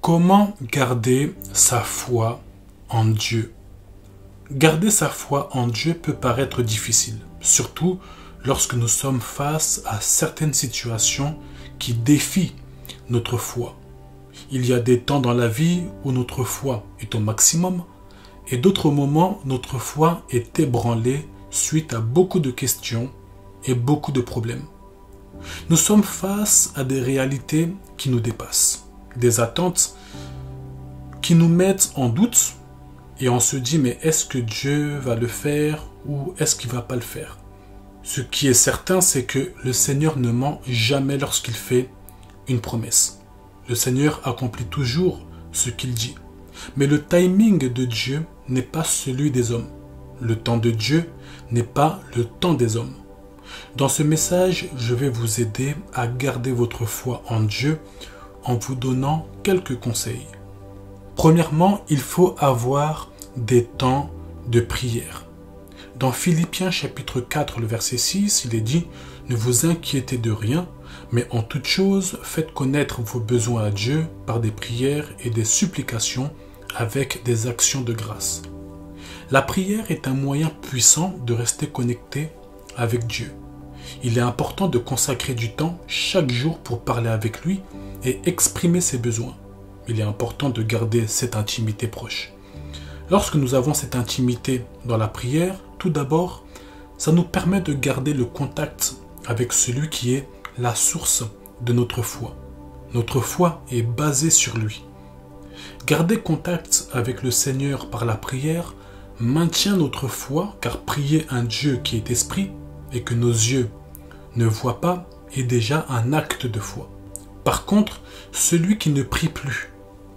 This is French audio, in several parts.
Comment garder sa foi en Dieu? Garder sa foi en Dieu peut paraître difficile, surtout lorsque nous sommes face à certaines situations qui défient notre foi. Il y a des temps dans la vie où notre foi est au maximum et d'autres moments où notre foi est ébranlée suite à beaucoup de questions et beaucoup de problèmes. Nous sommes face à des réalités qui nous dépassent, des attentes qui nous mettent en doute et on se dit mais est-ce que Dieu va le faire ou est-ce qu'il ne va pas le faire? Ce qui est certain, c'est que le Seigneur ne ment jamais lorsqu'il fait une promesse. Le Seigneur accomplit toujours ce qu'il dit. Mais le timing de Dieu n'est pas celui des hommes. Le temps de Dieu n'est pas le temps des hommes. Dans ce message, je vais vous aider à garder votre foi en Dieu en vous donnant quelques conseils. Premièrement, il faut avoir des temps de prière. Dans Philippiens chapitre 4, le verset 6, il est dit « Ne vous inquiétez de rien, mais en toute chose, faites connaître vos besoins à Dieu par des prières et des supplications avec des actions de grâce. » La prière est un moyen puissant de rester connecté avec Dieu. Il est important de consacrer du temps chaque jour pour parler avec lui et exprimer ses besoins. Il est important de garder cette intimité proche. Lorsque nous avons cette intimité dans la prière, tout d'abord, ça nous permet de garder le contact avec celui qui est la source de notre foi. Notre foi est basée sur lui. Garder contact avec le Seigneur par la prière maintient notre foi, car prier un Dieu qui est esprit et que nos yeux ne voient pas est déjà un acte de foi. Par contre, celui qui ne prie plus,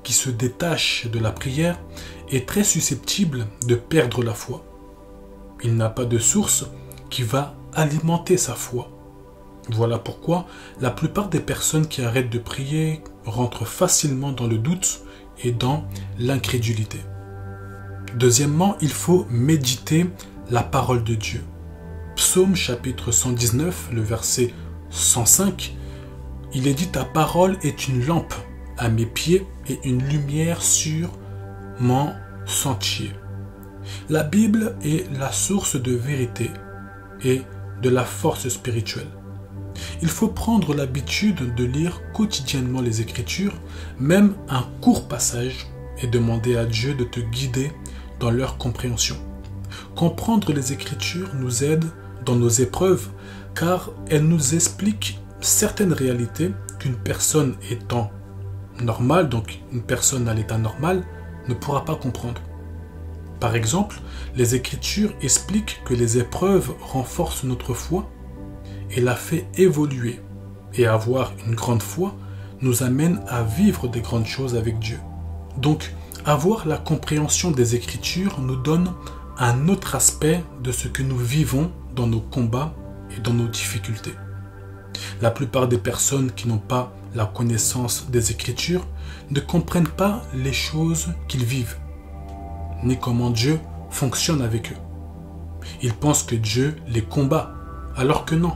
qui se détache de la prière, est très susceptible de perdre la foi. Il n'a pas de source qui va alimenter sa foi. Voilà pourquoi la plupart des personnes qui arrêtent de prier rentrent facilement dans le doute et dans l'incrédulité. Deuxièmement, il faut méditer la parole de Dieu. Psaume chapitre 119, le verset 105, il est dit « Ta parole est une lampe à mes pieds et une lumière sur mon sentier. » La Bible est la source de vérité et de la force spirituelle. Il faut prendre l'habitude de lire quotidiennement les Écritures, même un court passage, et demander à Dieu de te guider dans leur compréhension. Comprendre les Écritures nous aide dans nos épreuves, car elles nous expliquent certaines réalités qu'une personne étant normale, donc une personne à l'état normal, ne pourra pas comprendre. Par exemple, les Écritures expliquent que les épreuves renforcent notre foi et la fait évoluer. Et avoir une grande foi nous amène à vivre des grandes choses avec Dieu. Donc, avoir la compréhension des Écritures nous donne un autre aspect de ce que nous vivons dans nos combats et dans nos difficultés. La plupart des personnes qui n'ont pas la connaissance des Écritures ne comprennent pas les choses qu'ils vivent, ni comment Dieu fonctionne avec eux. Ils pensent que Dieu les combat, alors que non.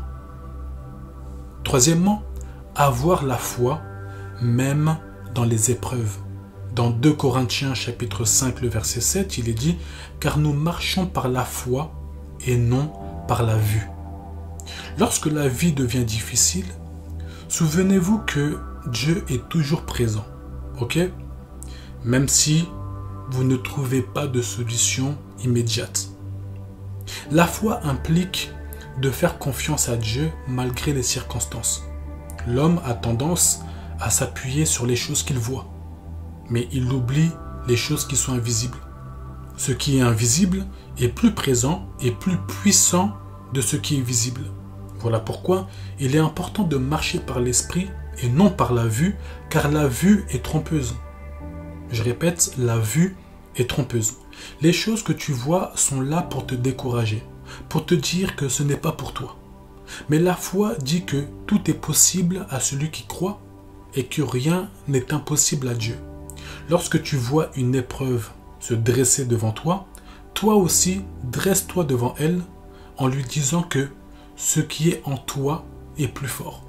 Troisièmement, avoir la foi, même dans les épreuves. Dans 2 Corinthiens chapitre 5, le verset 7, il est dit « Car nous marchons par la foi et non par la vue. » Lorsque la vie devient difficile, souvenez-vous que Dieu est toujours présent, ok? Même si vous ne trouvez pas de solution immédiate. La foi implique de faire confiance à Dieu malgré les circonstances. L'homme a tendance à s'appuyer sur les choses qu'il voit, mais il oublie les choses qui sont invisibles. Ce qui est invisible est plus présent et plus puissant de ce qui est visible. Voilà pourquoi il est important de marcher par l'esprit et non par la vue, car la vue est trompeuse. Je répète, la vue est trompeuse. Les choses que tu vois sont là pour te décourager, pour te dire que ce n'est pas pour toi. Mais la foi dit que tout est possible à celui qui croit et que rien n'est impossible à Dieu. Lorsque tu vois une épreuve se dresser devant toi, toi aussi dresse-toi devant elle en lui disant que ce qui est en toi est plus fort.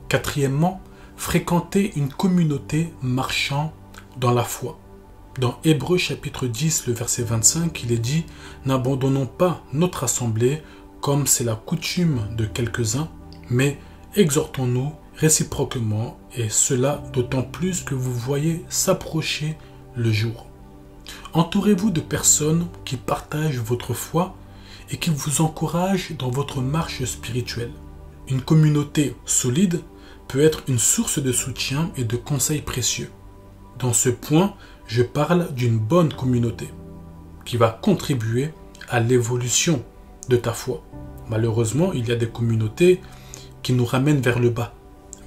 Quatrièmement, fréquenter une communauté marchant dans la foi. Dans Hébreux chapitre 10, le verset 25, il est dit « N'abandonnons pas notre assemblée comme c'est la coutume de quelques-uns, mais exhortons-nous réciproquement, et cela d'autant plus que vous voyez s'approcher le jour. » Entourez-vous de personnes qui partagent votre foi et qui vous encouragent dans votre marche spirituelle. Une communauté solide peut être une source de soutien et de conseils précieux. Dans ce point, je parle d'une bonne communauté qui va contribuer à l'évolution de ta foi. Malheureusement, il y a des communautés qui nous ramènent vers le bas.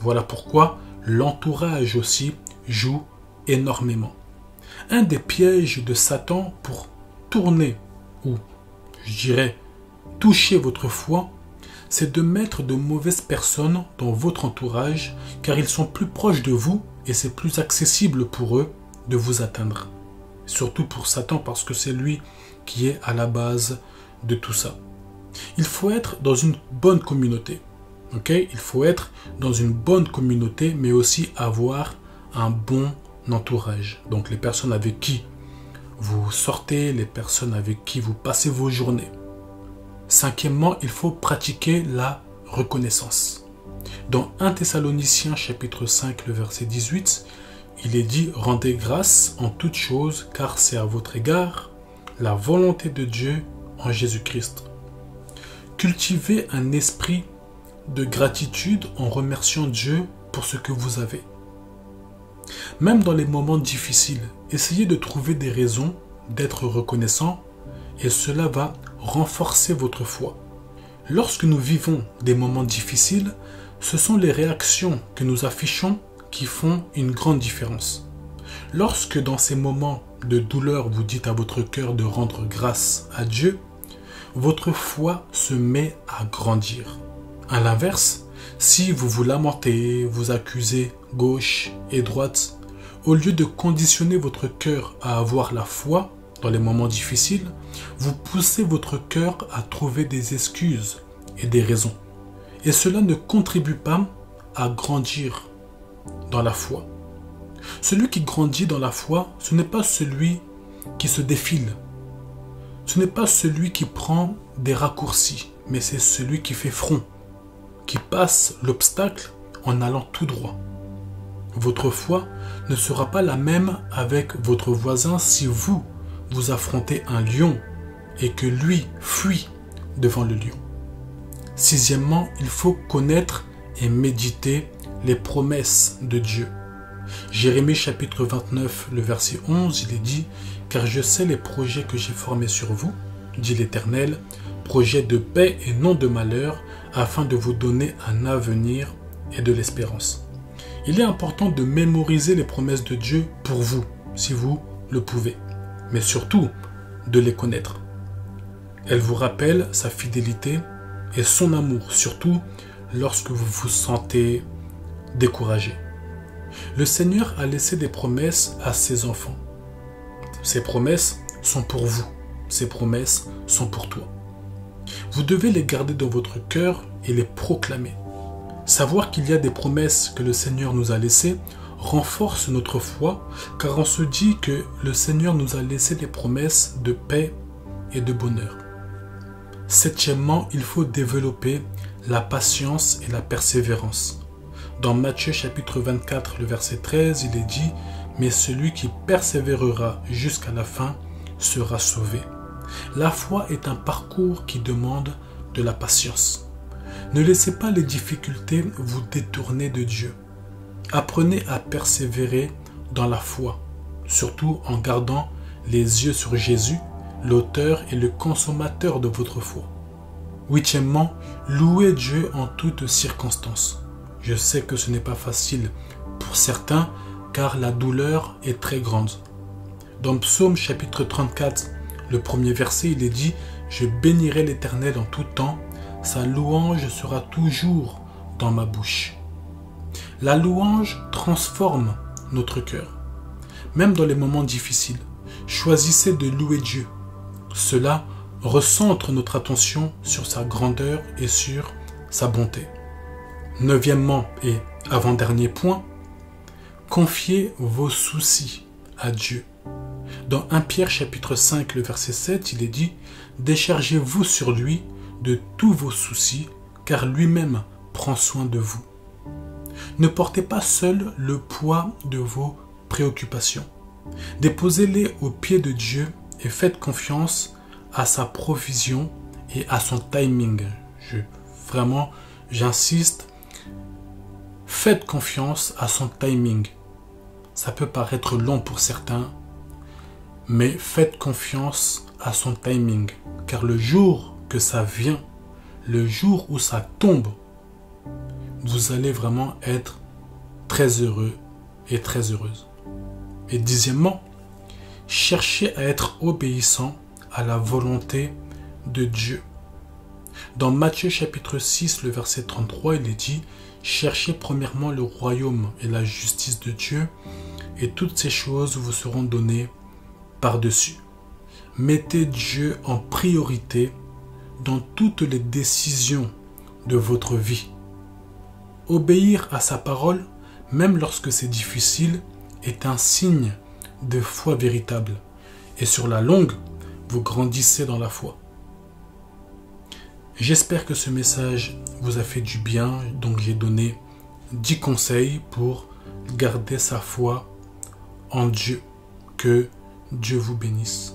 Voilà pourquoi l'entourage aussi joue énormément. Un des pièges de Satan pour tourner, ou je dirais toucher votre foi, c'est de mettre de mauvaises personnes dans votre entourage car ils sont plus proches de vous et c'est plus accessible pour eux de vous atteindre. Surtout pour Satan parce que c'est lui qui est à la base de tout ça. Il faut être dans une bonne communauté. Il faut être dans une bonne communauté mais aussi avoir un bon entourage. Donc les personnes avec qui vous sortez, les personnes avec qui vous passez vos journées. Cinquièmement, il faut pratiquer la reconnaissance. Dans 1 Thessaloniciens chapitre 5, le verset 18, il est dit « Rendez grâce en toutes choses, car c'est à votre égard la volonté de Dieu en Jésus-Christ. » Cultivez un esprit de gratitude en remerciant Dieu pour ce que vous avez. Même dans les moments difficiles, essayez de trouver des raisons d'être reconnaissant et cela va renforcer votre foi. Lorsque nous vivons des moments difficiles, ce sont les réactions que nous affichons qui font une grande différence. Lorsque dans ces moments de douleur, vous dites à votre cœur de rendre grâce à Dieu, votre foi se met à grandir. À l'inverse, si vous vous lamentez, vous accusez gauche et droite, au lieu de conditionner votre cœur à avoir la foi dans les moments difficiles, vous poussez votre cœur à trouver des excuses et des raisons. Et cela ne contribue pas à grandir dans la foi. Celui qui grandit dans la foi, ce n'est pas celui qui se défile. Ce n'est pas celui qui prend des raccourcis, mais c'est celui qui fait front, qui passe l'obstacle en allant tout droit. Votre foi ne sera pas la même avec votre voisin si vous affrontez un lion et que lui fuit devant le lion. Sixièmement, il faut connaître et méditer les promesses de Dieu. Jérémie chapitre 29, le verset 11, il est dit « Car je sais les projets que j'ai formés sur vous, dit l'Éternel, projets de paix et non de malheur, afin de vous donner un avenir et de l'espérance. » Il est important de mémoriser les promesses de Dieu pour vous, si vous le pouvez, mais surtout de les connaître. Elle vous rappelle sa fidélité et son amour, surtout lorsque vous vous sentez découragé. Le Seigneur a laissé des promesses à ses enfants. Ces promesses sont pour vous, ces promesses sont pour toi. Vous devez les garder dans votre cœur et les proclamer. Savoir qu'il y a des promesses que le Seigneur nous a laissées renforce notre foi, car on se dit que le Seigneur nous a laissé des promesses de paix et de bonheur. Septièmement, il faut développer la patience et la persévérance. Dans Matthieu chapitre 24, le verset 13, il est dit « Mais celui qui persévérera jusqu'à la fin sera sauvé. » La foi est un parcours qui demande de la patience. Ne laissez pas les difficultés vous détourner de Dieu. Apprenez à persévérer dans la foi, surtout en gardant les yeux sur Jésus, l'auteur et le consommateur de votre foi. Huitièmement, louez Dieu en toutes circonstances. Je sais que ce n'est pas facile pour certains, car la douleur est très grande. Dans Psaume chapitre 34, le premier verset, il est dit « Je bénirai l'Éternel en tout temps, sa louange sera toujours dans ma bouche. » La louange transforme notre cœur. Même dans les moments difficiles, choisissez de louer Dieu. Cela recentre notre attention sur sa grandeur et sur sa bonté. Neuvièmement et Avant-dernier point, confiez vos soucis à Dieu. Dans 1 Pierre chapitre 5, le verset 7, il est dit « Déchargez-vous sur lui de tous vos soucis, car lui-même prend soin de vous. » Ne portez pas seul le poids de vos préoccupations. Déposez-les aux pieds de Dieu et faites confiance à sa provision et à son timing. Vraiment, j'insiste, faites confiance à son timing. Ça peut paraître long pour certains, mais faites confiance à son timing. Car le jour que ça vient, le jour où ça tombe, vous allez vraiment être très heureux et très heureuse. Et dixièmement, cherchez à être obéissant à la volonté de Dieu. Dans Matthieu chapitre 6, le verset 33, il est dit « Cherchez premièrement le royaume et la justice de Dieu, et toutes ces choses vous seront données par-dessus. » Mettez Dieu en priorité dans toutes les décisions de votre vie. Obéir à sa parole, même lorsque c'est difficile, est un signe de foi véritable. Et sur la longue, vous grandissez dans la foi. J'espère que ce message vous a fait du bien. Donc j'ai donné 10 conseils pour garder sa foi en Dieu. Que Dieu vous bénisse.